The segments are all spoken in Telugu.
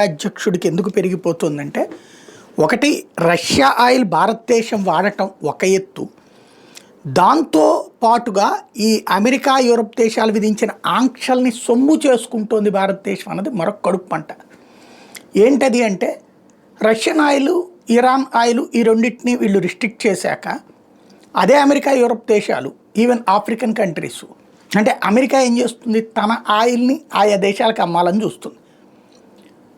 అధ్యక్షుడికి ఎందుకు పెరిగిపోతుందంటే, ఒకటి రష్యా ఆయిల్ భారతదేశం వాడటం ఒక ఎత్తు. దాంతో పాటుగా ఈ అమెరికా, యూరప్ దేశాలు విధించిన ఆంక్షల్ని సొమ్ము చేసుకుంటోంది భారతదేశం అన్నది మరొక కడుపు పంట. ఏంటది అంటే, రష్యన్ ఆయిల్, ఇరాన్ ఆయిల్ ఈ రెండింటిని వీళ్ళు రిస్ట్రిక్ట్ చేశాక, అదే అమెరికా, యూరప్ దేశాలు, ఈవెన్ ఆఫ్రికన్ కంట్రీస్, అంటే అమెరికా ఏం చేస్తుంది, తన ఆయిల్ని ఆయా దేశాలకు అమ్మాలని చూస్తుంది.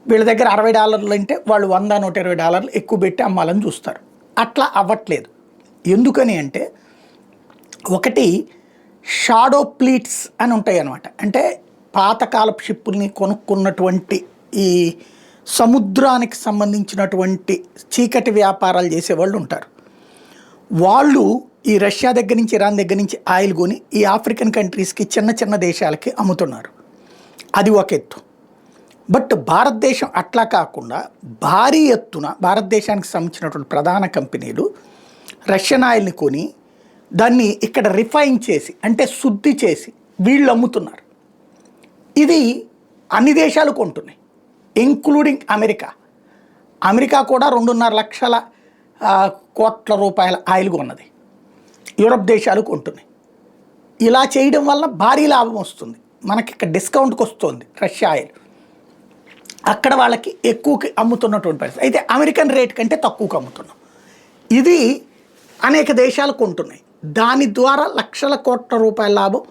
వీళ్ళ దగ్గర $60 అంటే వాళ్ళు $100-120 ఎక్కువ పెట్టి అమ్మాలని చూస్తారు. అట్లా అవ్వట్లేదు. ఎందుకని అంటే, ఒకటి షాడో ప్లీట్స్ అని ఉంటాయి అన్నమాట. అంటే పాతకాలపు షిప్పుల్ని కొనుక్కున్నటువంటి ఈ సముద్రానికి సంబంధించినటువంటి చీకటి వ్యాపారాలు చేసేవాళ్ళు ఉంటారు. వాళ్ళు ఈ రష్యా దగ్గర నుంచి, ఇరాన్ దగ్గర నుంచి ఆయిల్ కొని ఈ ఆఫ్రికన్ కంట్రీస్కి, చిన్న చిన్న దేశాలకి అమ్ముతున్నారు. అది ఒక ఎత్తు. బట్ భారతదేశం అట్లా కాకుండా భారీ ఎత్తున భారతదేశానికి సంబంధించినటువంటి ప్రధాన కంపెనీలు రష్యన్ ఆయిల్ని కొని దాన్ని ఇక్కడ రిఫైన్ చేసి, అంటే శుద్ధి చేసి వీళ్ళు అమ్ముతున్నారు. ఇది అన్ని దేశాలు కొంటున్నాయి, ఇంక్లూడింగ్ అమెరికా. అమెరికా కూడా 2.5 లక్షల కోట్ల రూపాయల ఆయిల్ కొన్నది. యూరప్ దేశాలు కొంటున్నాయి. ఇలా చేయడం వల్ల భారీ లాభం వస్తుంది. మనకి ఇక్కడ డిస్కౌంట్కి వస్తుంది రష్యా ఆయిల్. అక్కడ వాళ్ళకి ఎక్కువకి అమ్ముతున్నటువంటి పరిస్థితి. అయితే అమెరికన్ రేట్ కంటే తక్కువకి అమ్ముతున్నాం. ఇది అనేక దేశాలు కొంటున్నాయి. దాని ద్వారా లక్షల కోట్ల రూపాయల లాభం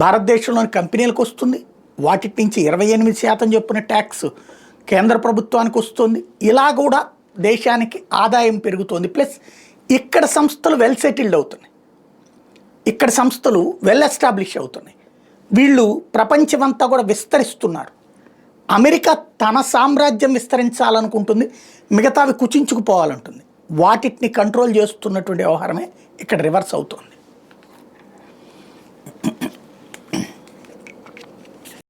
భారతదేశంలోని కంపెనీలకు వస్తుంది. వాటి నుంచి 28% చొప్పున ట్యాక్స్ కేంద్ర ప్రభుత్వానికి వస్తుంది. ఇలా కూడా దేశానికి ఆదాయం పెరుగుతుంది. ప్లస్ ఇక్కడ సంస్థలు వెల్ సెటిల్డ్ అవుతున్నాయి. ఇక్కడ సంస్థలు వెల్ ఎస్టాబ్లిష్ అవుతున్నాయి. వీళ్ళు ప్రపంచమంతా కూడా విస్తరిస్తున్నారు. అమెరికా తన సామ్రాజ్యం విస్తరించాలనుకుంటుంది, మిగతావి కుచించుకుపోవాలంటుంది. వాటిని కంట్రోల్ చేస్తున్నటువంటి వ్యవహారమే ఇక్కడ రివర్స్ అవుతుంది.